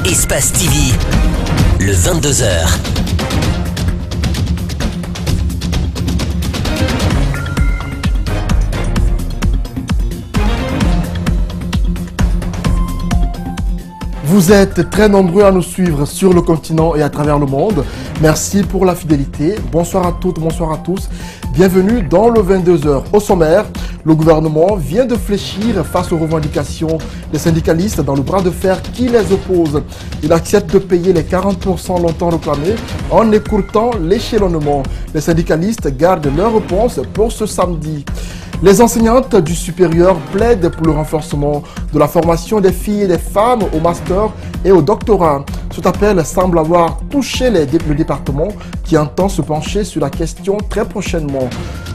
Espace TV, le 22h. Vous êtes très nombreux à nous suivre sur le continent et à travers le monde. Merci pour la fidélité. Bonsoir à toutes, bonsoir à tous. Bienvenue dans le 22h. Au sommaire, le gouvernement vient de fléchir face aux revendications des syndicalistes dans le bras de fer qui les oppose. Il accepte de payer les 40% longtemps réclamés en écourtant l'échelonnement. Les syndicalistes gardent leur réponse pour ce samedi. Les enseignantes du supérieur plaident pour le renforcement de la formation des filles et des femmes au master et au doctorat. Cet appel semble avoir touché le département qui entend se pencher sur la question très prochainement.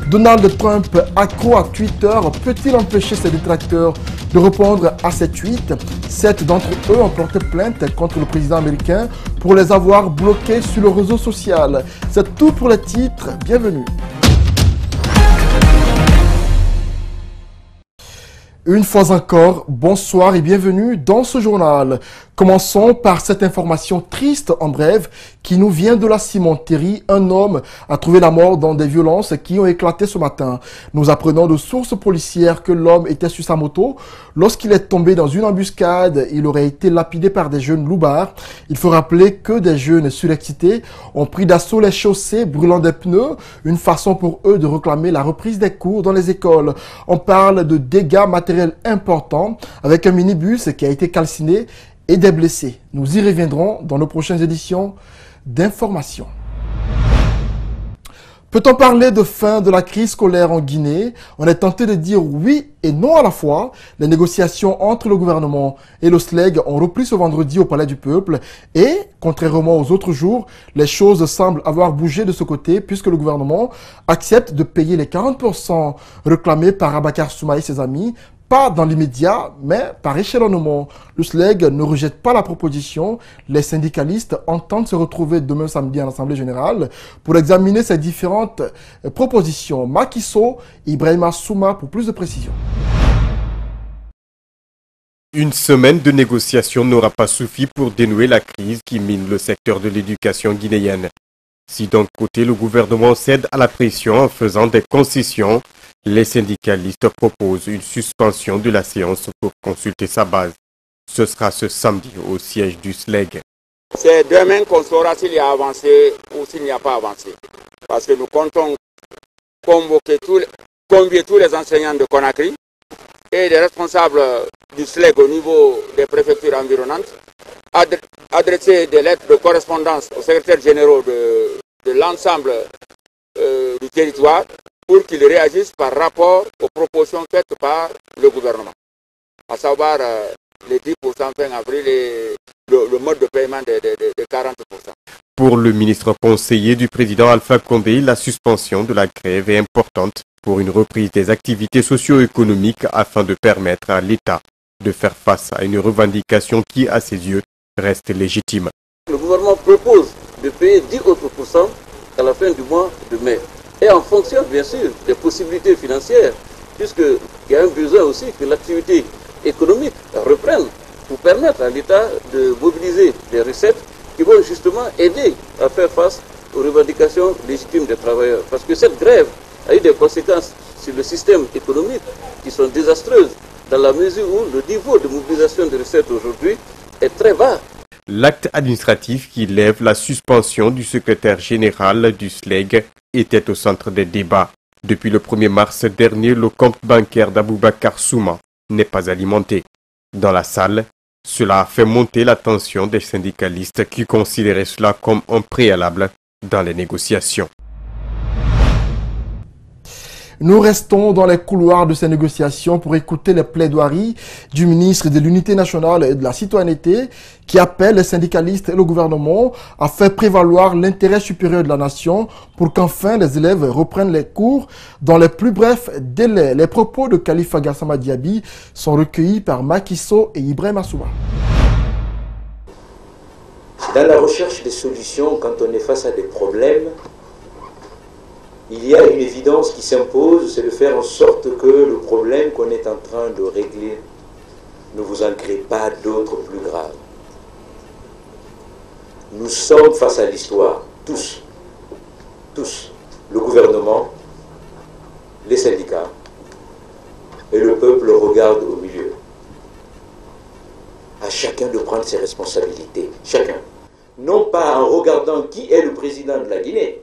Donald Trump, accro à Twitter, peut-il empêcher ses détracteurs de répondre à ses tweets? 7 d'entre eux ont porté plainte contre le président américain pour les avoir bloqués sur le réseau social. C'est tout pour les titres. Bienvenue. Une fois encore, bonsoir et bienvenue dans ce journal. Commençons par cette information triste en bref qui nous vient de la cimenterie. Un homme a trouvé la mort dans des violences qui ont éclaté ce matin. Nous apprenons de sources policières que l'homme était sur sa moto. Lorsqu'il est tombé dans une embuscade, il aurait été lapidé par des jeunes loupards. Il faut rappeler que des jeunes surexcités ont pris d'assaut les chaussées, brûlant des pneus, une façon pour eux de réclamer la reprise des cours dans les écoles. On parle de dégâts matériels importants avec un minibus qui a été calciné et des blessés. Nous y reviendrons dans nos prochaines éditions d'information. Peut-on parler de fin de la crise scolaire en Guinée? On est tenté de dire oui et non à la fois. Les négociations entre le gouvernement et le SLEG ont repris ce vendredi au Palais du Peuple et, contrairement aux autres jours, les choses semblent avoir bougé de ce côté puisque le gouvernement accepte de payer les 40% réclamés par Abakar Souma et ses amis, pas dans l'immédiat, mais par échelonnement. Le SLEG ne rejette pas la proposition. Les syndicalistes entendent se retrouver demain samedi à l'Assemblée générale pour examiner ces différentes propositions. Macky Sall, Ibrahima Souma pour plus de précisions. Une semaine de négociations n'aura pas suffi pour dénouer la crise qui mine le secteur de l'éducation guinéenne. Si d'un côté le gouvernement cède à la pression en faisant des concessions, les syndicalistes proposent une suspension de la séance pour consulter sa base. Ce sera ce samedi au siège du SLEG. C'est demain qu'on saura s'il y a avancé ou s'il n'y a pas avancé. Parce que nous comptons convier tous les enseignants de Conakry et les responsables du SLEG au niveau des préfectures environnantes, adresser des lettres de correspondance aux secrétaires généraux de l'ensemble du territoire pour qu'ils réagissent par rapport aux propositions faites par le gouvernement, à savoir les 10% fin avril et le mode de paiement de 40%. Pour le ministre conseiller du président Alpha Condé, la suspension de la grève est importante pour une reprise des activités socio-économiques afin de permettre à l'État de faire face à une revendication qui, à ses yeux, reste légitime. Le gouvernement propose de payer 10 autres pourcents à la fin du mois de mai. Et en fonction, bien sûr, des possibilités financières, puisqu'il y a un besoin aussi que l'activité économique reprenne pour permettre à l'État de mobiliser des recettes qui vont justement aider à faire face aux revendications légitimes des travailleurs. Parce que cette grève a eu des conséquences sur le système économique qui sont désastreuses dans la mesure où le niveau de mobilisation des recettes aujourd'hui est très bas. L'acte administratif qui lève la suspension du secrétaire général du SLEG était au centre des débats. Depuis le 1er mars dernier, le compte bancaire d'Aboubacar Souma n'est pas alimenté. Dans la salle, cela a fait monter la tension des syndicalistes qui considéraient cela comme un préalable dans les négociations. Nous restons dans les couloirs de ces négociations pour écouter les plaidoiries du ministre de l'Unité nationale et de la citoyenneté qui appelle les syndicalistes et le gouvernement à faire prévaloir l'intérêt supérieur de la nation pour qu'enfin les élèves reprennent les cours dans les plus brefs délais. Les propos de Khalifa Gassama Diaby sont recueillis par Macky Sall et Ibrahima Souma. Dans la recherche des solutions, quand on est face à des problèmes, il y a une évidence qui s'impose, c'est de faire en sorte que le problème qu'on est en train de régler ne vous en crée pas d'autres plus graves. Nous sommes face à l'histoire, tous, le gouvernement, les syndicats, et le peuple regarde au milieu. À chacun de prendre ses responsabilités, chacun. Non pas en regardant qui est le président de la Guinée,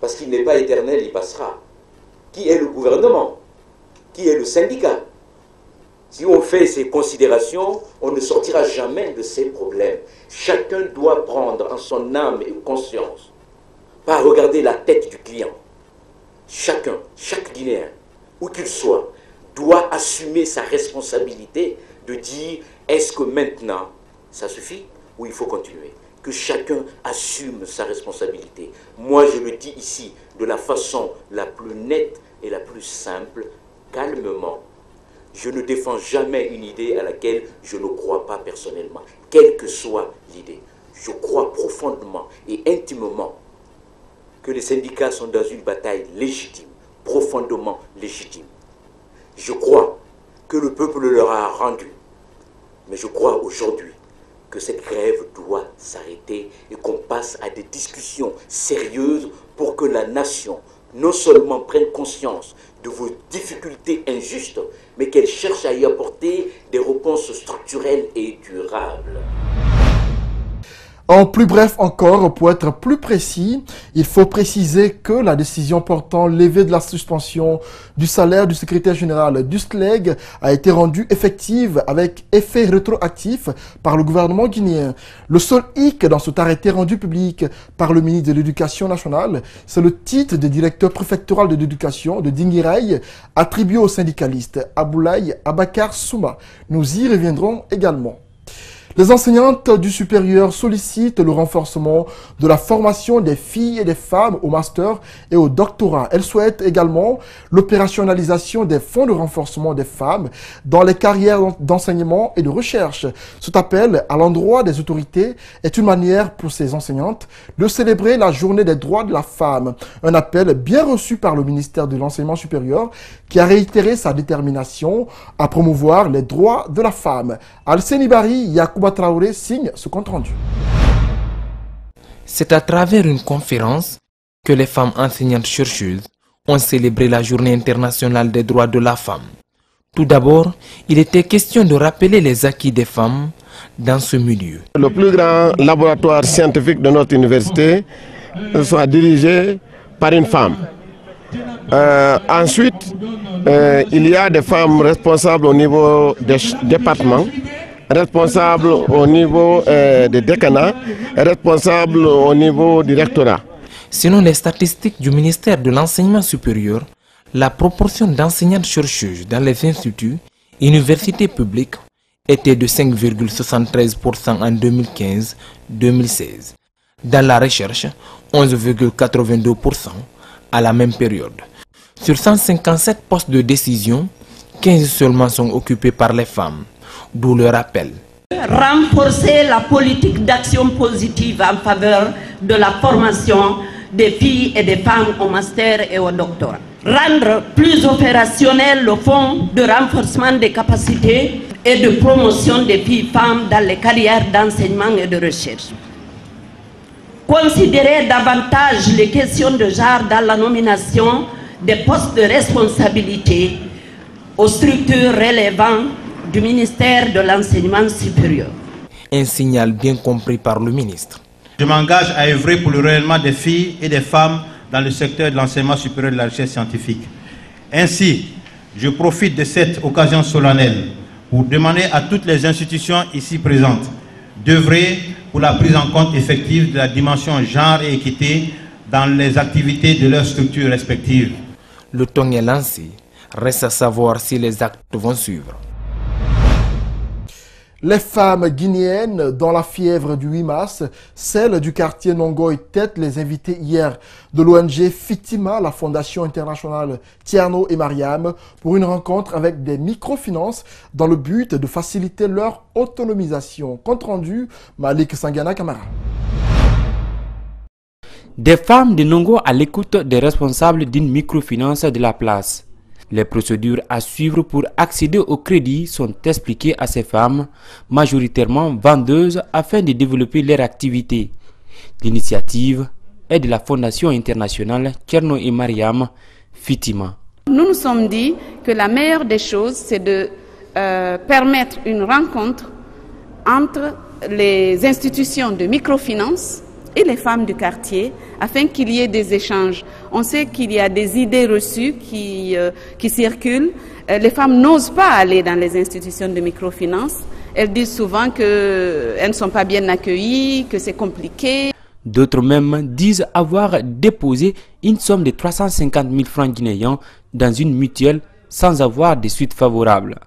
parce qu'il n'est pas éternel, il passera. Qui est le gouvernement? Qui est le syndicat? Si on fait ces considérations, on ne sortira jamais de ces problèmes. Chacun doit prendre en son âme et conscience, pas regarder la tête du client. Chacun, chaque Guinéen, où qu'il soit, doit assumer sa responsabilité de dire est-ce que maintenant ça suffit ou il faut continuer? Que chacun assume sa responsabilité. Moi, je le dis ici de la façon la plus nette et la plus simple, calmement. Je ne défends jamais une idée à laquelle je ne crois pas personnellement, quelle que soit l'idée. Je crois profondément et intimement que les syndicats sont dans une bataille légitime, profondément légitime. Je crois que le peuple leur a rendu, mais je crois aujourd'hui que cette grève doit s'arrêter et qu'on passe à des discussions sérieuses pour que la nation non seulement prenne conscience de vos difficultés injustes, mais qu'elle cherche à y apporter des réponses structurelles et durables. En plus bref encore, pour être plus précis, il faut préciser que la décision portant levée de la suspension du salaire du secrétaire général du SLEG a été rendue effective avec effet rétroactif par le gouvernement guinéen. Le seul hic dans cet arrêté rendu public par le ministre de l'Éducation nationale, c'est le titre de directeur préfectoral de l'éducation de Dinguiraye attribué au syndicaliste Aboulaye Abakar Souma. Nous y reviendrons également. Les enseignantes du supérieur sollicitent le renforcement de la formation des filles et des femmes au master et au doctorat. Elles souhaitent également l'opérationnalisation des fonds de renforcement des femmes dans les carrières d'enseignement et de recherche. Cet appel à l'endroit des autorités est une manière pour ces enseignantes de célébrer la journée des droits de la femme. Un appel bien reçu par le ministère de l'Enseignement supérieur qui a réitéré sa détermination à promouvoir les droits de la femme. Alseni Bari, Yacouba Traoré signe ce compte-rendu. C'est à travers une conférence que les femmes enseignantes chercheuses ont célébré la Journée internationale des droits de la femme. Tout d'abord, il était question de rappeler les acquis des femmes dans ce milieu. Le plus grand laboratoire scientifique de notre université soit dirigé par une femme. Ensuite, il y a des femmes responsables au niveau des départements, responsables au niveau des décanats, responsables au niveau du rectorat. Selon les statistiques du ministère de l'Enseignement supérieur, la proportion d'enseignantes chercheuses dans les instituts, universités publiques était de 5,73% en 2015-2016. Dans la recherche, 11,82% à la même période. Sur 157 postes de décision, 15 seulement sont occupés par les femmes, d'où le rappel. Renforcer la politique d'action positive en faveur de la formation des filles et des femmes au master et au doctorat. Rendre plus opérationnel le fonds de renforcement des capacités et de promotion des filles-femmes dans les carrières d'enseignement et de recherche. Considérer davantage les questions de genre dans la nomination des postes de responsabilité aux structures relevant du ministère de l'Enseignement supérieur. Un signal bien compris par le ministre. Je m'engage à œuvrer pour le rayonnement des filles et des femmes dans le secteur de l'enseignement supérieur et de la recherche scientifique. Ainsi, je profite de cette occasion solennelle pour demander à toutes les institutions ici présentes d'œuvrer pour la prise en compte effective de la dimension genre et équité dans les activités de leurs structures respectives. Le ton est lancé. Reste à savoir si les actes vont suivre. Les femmes guinéennes dans la fièvre du 8 mars, celles du quartier Nongoy tête les invités hier de l'ONG Fitima, la Fondation internationale Tierno et Mariam, pour une rencontre avec des microfinances dans le but de faciliter leur autonomisation. Compte rendu, Malik Sangana Kamara. Des femmes de Nongo à l'écoute des responsables d'une microfinance de la place. Les procédures à suivre pour accéder au crédit sont expliquées à ces femmes, majoritairement vendeuses, afin de développer leur activité. L'initiative est de la Fondation internationale Tcherno et Mariam Fitima. Nous nous sommes dit que la meilleure des choses, c'est de permettre une rencontre entre les institutions de microfinance et les femmes du quartier, afin qu'il y ait des échanges. On sait qu'il y a des idées reçues qui circulent. Les femmes n'osent pas aller dans les institutions de microfinance. Elles disent souvent qu'elles ne sont pas bien accueillies, que c'est compliqué. D'autres même disent avoir déposé une somme de 350 000 francs guinéens dans une mutuelle sans avoir de suite favorable.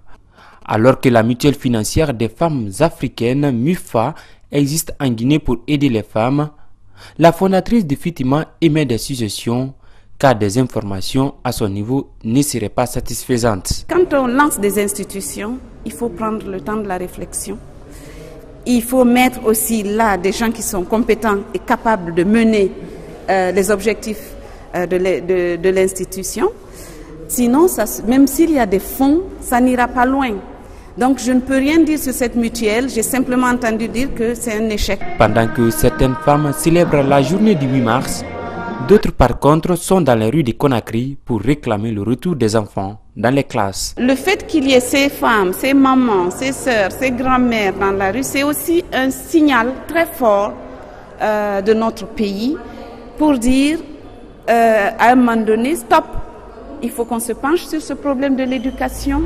Alors que la mutuelle financière des femmes africaines, MUFA, existe en Guinée pour aider les femmes, la fondatrice de Fitima émet des suggestions car des informations à son niveau ne seraient pas satisfaisantes. Quand on lance des institutions, il faut prendre le temps de la réflexion. Il faut mettre aussi là des gens qui sont compétents et capables de mener les objectifs de l'institution. Sinon, même s'il y a des fonds, ça n'ira pas loin. Donc je ne peux rien dire sur cette mutuelle, j'ai simplement entendu dire que c'est un échec. Pendant que certaines femmes célèbrent la journée du 8 mars, d'autres par contre sont dans les rues de Conakry pour réclamer le retour des enfants dans les classes. Le fait qu'il y ait ces femmes, ces mamans, ces sœurs, ces grands-mères dans la rue, c'est aussi un signal très fort de notre pays pour dire à un moment donné, stop, il faut qu'on se penche sur ce problème de l'éducation.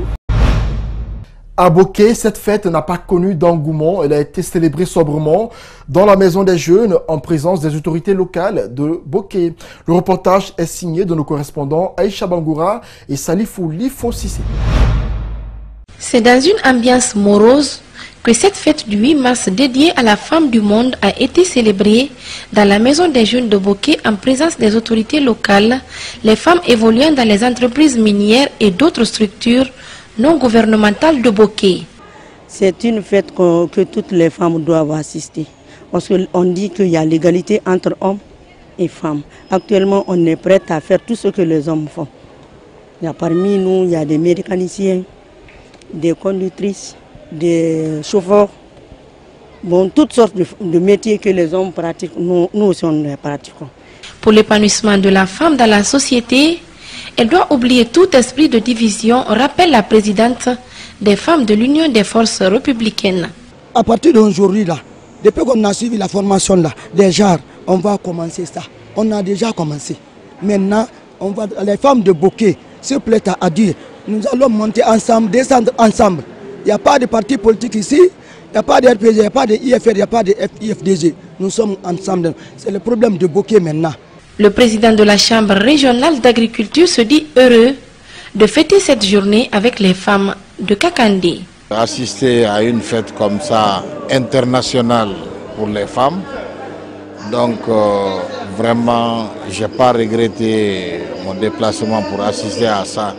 À Boké, cette fête n'a pas connu d'engouement. Elle a été célébrée sobrement dans la maison des jeunes en présence des autorités locales de Boké. Le reportage est signé de nos correspondants Aïcha Bangoura et Salifou Lifo Sissé. C'est dans une ambiance morose que cette fête du 8 mars dédiée à la femme du monde a été célébrée dans la maison des jeunes de Boké en présence des autorités locales, les femmes évoluant dans les entreprises minières et d'autres structures non gouvernementales de Boké. C'est une fête que toutes les femmes doivent assister. Parce qu'on dit qu'il y a l'égalité entre hommes et femmes. Actuellement, on est prêt à faire tout ce que les hommes font. Parmi nous, il y a des mécaniciens, des conductrices, des chauffeurs. Bon, toutes sortes de métiers que les hommes pratiquent, nous aussi on les pratiquons. Pour l'épanouissement de la femme dans la société, elle doit oublier tout esprit de division, rappelle la présidente des femmes de l'Union des forces républicaines. À partir d'aujourd'hui, là, depuis qu'on a suivi la formation là, déjà, on va commencer ça. On a déjà commencé. Maintenant, les femmes de Boké se plaît à dire, nous allons monter ensemble, descendre ensemble. Il n'y a pas de parti politique ici, il n'y a pas de RPG, il n'y a pas de IFR, il n'y a pas de IFDG. Nous sommes ensemble. C'est le problème de Boké maintenant. Le président de la Chambre régionale d'agriculture se dit heureux de fêter cette journée avec les femmes de Kakandé. Assister à une fête comme ça, internationale pour les femmes, donc vraiment, je n'ai pas regretté mon déplacement pour assister à ça.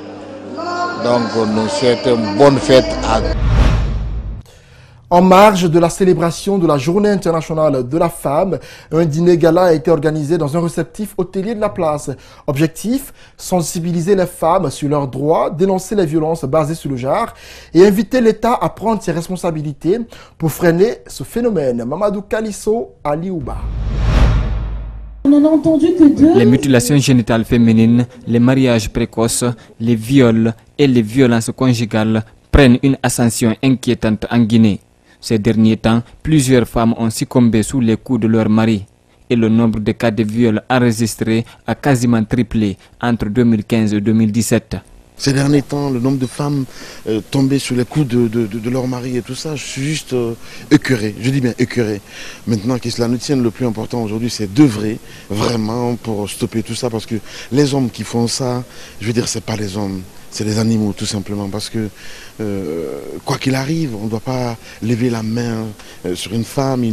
Donc nous souhaitons une bonne fête à... En marge de la célébration de la Journée internationale de la femme, un dîner gala a été organisé dans un réceptif hôtelier de la place. Objectif, sensibiliser les femmes sur leurs droits, dénoncer les violences basées sur le genre et inviter l'État à prendre ses responsabilités pour freiner ce phénomène. Mamadou Kalisso, Aliouba. On n'a entendu que deux. Les mutilations génitales féminines, les mariages précoces, les viols et les violences conjugales prennent une ascension inquiétante en Guinée. Ces derniers temps, plusieurs femmes ont succombé sous les coups de leur mari et le nombre de cas de viol enregistrés a quasiment triplé entre 2015 et 2017. Ces derniers temps, le nombre de femmes tombées sous les coups de leur mari et tout ça, je suis juste écœuré, je dis bien écœuré. Maintenant, que cela nous tienne, le plus important aujourd'hui, c'est d'œuvrer vraiment pour stopper tout ça, parce que les hommes qui font ça, je veux dire, c'est pas les hommes, c'est les animaux tout simplement, parce que quoi qu'il arrive, on ne doit pas lever la main sur une femme.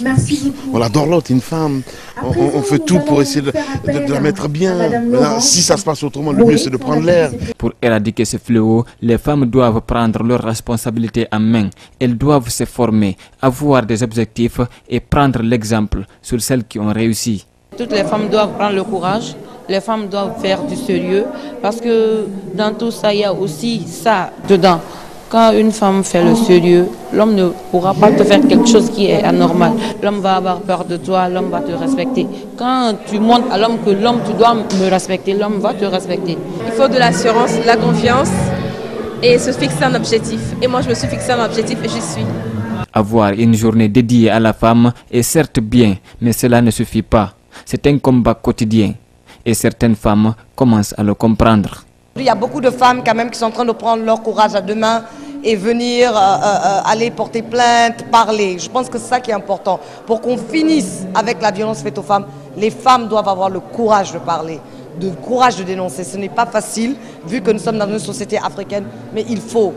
Merci beaucoup. On adore l'autre, une femme. On fait tout pour essayer de la mettre bien. Maintenant, si ça se passe autrement, le mieux c'est de prendre l'air. Pour éradiquer ce fléau, les femmes doivent prendre leurs responsabilités en main. Elles doivent se former, avoir des objectifs et prendre l'exemple sur celles qui ont réussi. Toutes les femmes doivent prendre le courage les femmes doivent faire du sérieux parce que dans tout ça, il y a aussi ça dedans. Quand une femme fait le sérieux, l'homme ne pourra pas te faire quelque chose qui est anormal. L'homme va avoir peur de toi, l'homme va te respecter. Quand tu montres à l'homme que l'homme, tu dois me respecter, l'homme va te respecter. Il faut de l'assurance, de la confiance et se fixer un objectif. Et moi, je me suis fixé un objectif et j'y suis. Avoir une journée dédiée à la femme est certes bien, mais cela ne suffit pas. C'est un combat quotidien et certaines femmes commencent à le comprendre. Il y a beaucoup de femmes quand même qui sont en train de prendre leur courage à deux mains et venir aller porter plainte, parler. Je pense que c'est ça qui est important. Pour qu'on finisse avec la violence faite aux femmes, les femmes doivent avoir le courage de parler, le courage de dénoncer. Ce n'est pas facile vu que nous sommes dans une société africaine, mais il faut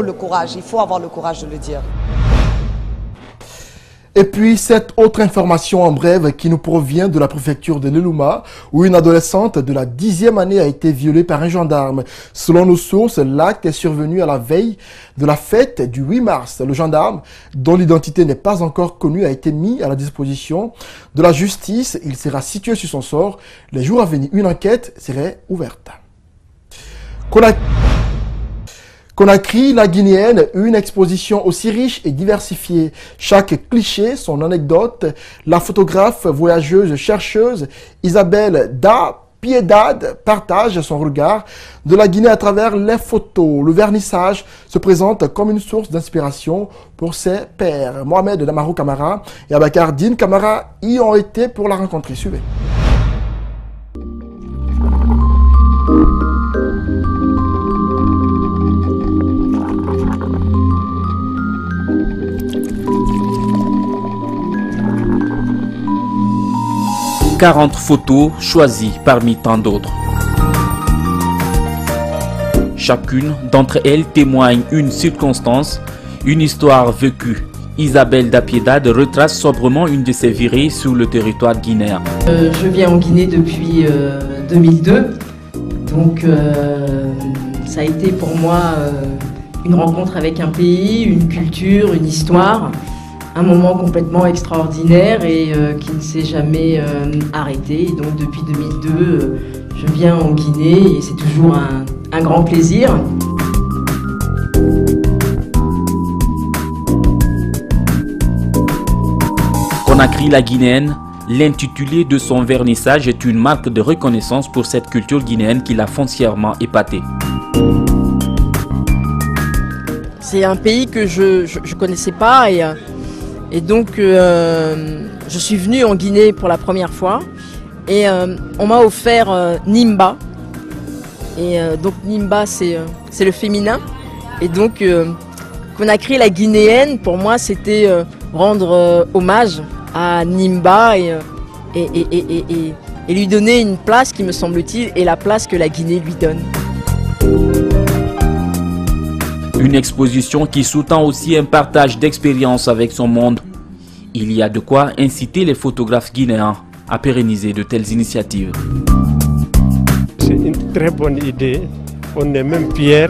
le courage, il faut avoir le courage de le dire. Et puis, cette autre information en bref qui nous provient de la préfecture de Leluma, où une adolescente de la 10e année a été violée par un gendarme. Selon nos sources, l'acte est survenu à la veille de la fête du 8 mars. Le gendarme, dont l'identité n'est pas encore connue, a été mis à la disposition de la justice. Il sera situé sur son sort. Les jours à venir, une enquête serait ouverte. Conakry, la Guinéenne, une exposition aussi riche et diversifiée. Chaque cliché, son anecdote. La photographe, voyageuse, chercheuse Isabelle Da Piedad partage son regard de la Guinée à travers les photos. Le vernissage se présente comme une source d'inspiration pour ses pairs. Mohamed Damarou Kamara et Abakar Din Kamara y ont été pour la rencontrer. Suivez. « 40 photos choisies parmi tant d'autres. Chacune d'entre elles témoigne une circonstance, une histoire vécue. Isabelle Da Piedad retrace sobrement une de ses virées sur le territoire guinéen. Je viens en Guinée depuis 2002, donc ça a été pour moi une rencontre avec un pays, une culture, une histoire. Un moment complètement extraordinaire et qui ne s'est jamais arrêté. Et donc depuis 2002, je viens en Guinée et c'est toujours un grand plaisir. Conakry, la Guinéenne, l'intitulé de son vernissage est une marque de reconnaissance pour cette culture guinéenne qui l'a foncièrement épatée. C'est un pays que je ne connaissais pas et donc, je suis venue en Guinée pour la première fois et on m'a offert Nimba. Et donc Nimba, c'est le féminin. Et donc, Conakry, la Guinéenne, pour moi, c'était rendre hommage à Nimba et lui donner une place qui, me semble-t-il, est la place que la Guinée lui donne. Une exposition qui sous-tend aussi un partage d'expériences avec son monde. Il y a de quoi inciter les photographes guinéens à pérenniser de telles initiatives. C'est une très bonne idée. On est même fiers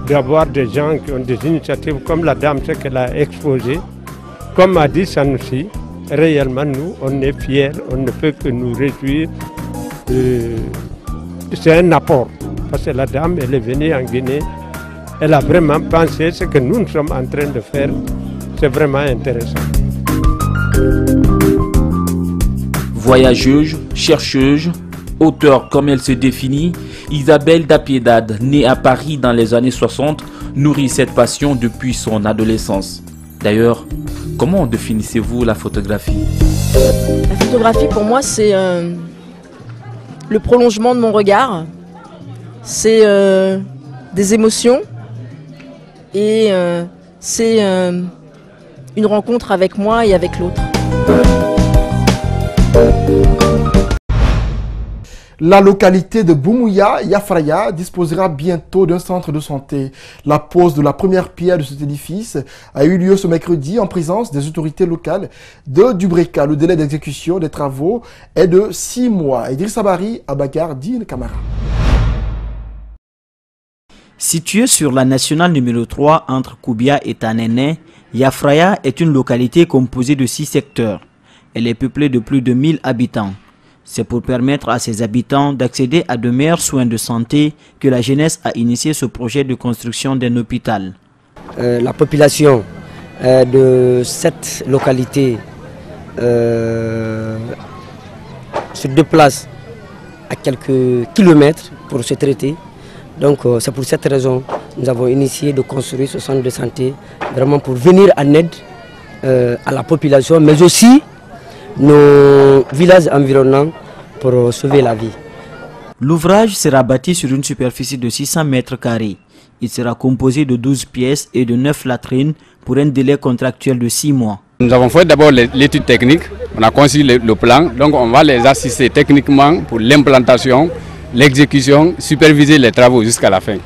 d'avoir des gens qui ont des initiatives comme la dame, ce qu'elle a exposé. Comme a dit Sanoussi, réellement nous, on est fiers, on ne peut que nous réjouir. C'est un apport, parce que la dame, elle est venue en Guinée. Elle a vraiment pensé ce que nous sommes en train de faire. C'est vraiment intéressant. Voyageuse, chercheuse, auteure comme elle se définit, Isabelle Da Piedad, née à Paris dans les années 60, nourrit cette passion depuis son adolescence. D'ailleurs, comment définissez-vous la photographie? La photographie pour moi c'est le prolongement de mon regard, c'est des émotions. Et c'est une rencontre avec moi et avec l'autre. La localité de Boumouya, Yafraya, disposera bientôt d'un centre de santé. La pose de la première pierre de cet édifice a eu lieu ce mercredi en présence des autorités locales de Dubreka. Le délai d'exécution des travaux est de 6 mois. Idriss Abari, Abakar Din Kamara. Située sur la nationale numéro 3 entre Koubia et Tanene, Yafraya est une localité composée de 6 secteurs. Elle est peuplée de plus de 1000 habitants. C'est pour permettre à ses habitants d'accéder à de meilleurs soins de santé que la jeunesse a initié ce projet de construction d'un hôpital. La population de cette localité se déplace à quelques kilomètres pour se traiter. Donc c'est pour cette raison que nous avons initié de construire ce centre de santé, vraiment pour venir en aide à la population, mais aussi nos villages environnants pour sauver la vie. L'ouvrage sera bâti sur une superficie de 600 mètres carrés. Il sera composé de 12 pièces et de 9 latrines pour un délai contractuel de 6 mois. Nous avons fait d'abord l'étude technique, on a conçu le plan, donc on va les assister techniquement pour l'implantation, l'exécution, superviser les travaux jusqu'à la fin.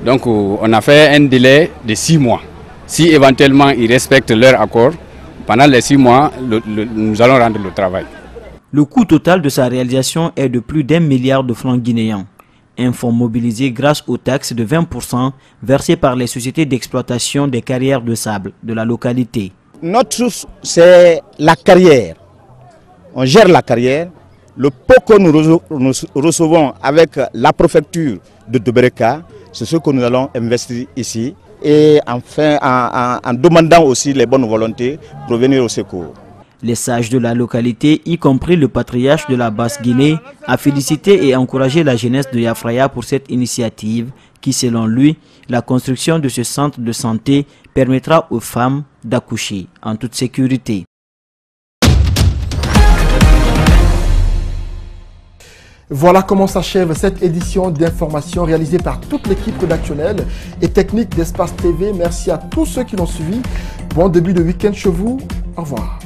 Donc on a fait un délai de 6 mois. Si éventuellement ils respectent leur accord, pendant les 6 mois, nous allons rendre le travail. Le coût total de sa réalisation est de plus d'1 milliard de francs guinéens. Un fonds mobilisé grâce aux taxes de 20% versées par les sociétés d'exploitation des carrières de sable de la localité. Notre source, c'est la carrière. On gère la carrière. Le peu que nous recevons avec la préfecture de Dobereka, c'est ce que nous allons investir ici. Et enfin, en demandant aussi les bonnes volontés pour venir au secours. Les sages de la localité, y compris le patriarche de la Basse-Guinée, a félicité et encouragé la jeunesse de Yafraya pour cette initiative qui, selon lui, la construction de ce centre de santé permettra aux femmes d'accoucher en toute sécurité. Voilà comment s'achève cette édition d'information réalisée par toute l'équipe rédactionnelle et technique d'Espace TV. Merci à tous ceux qui l'ont suivi. Bon début de week-end chez vous. Au revoir.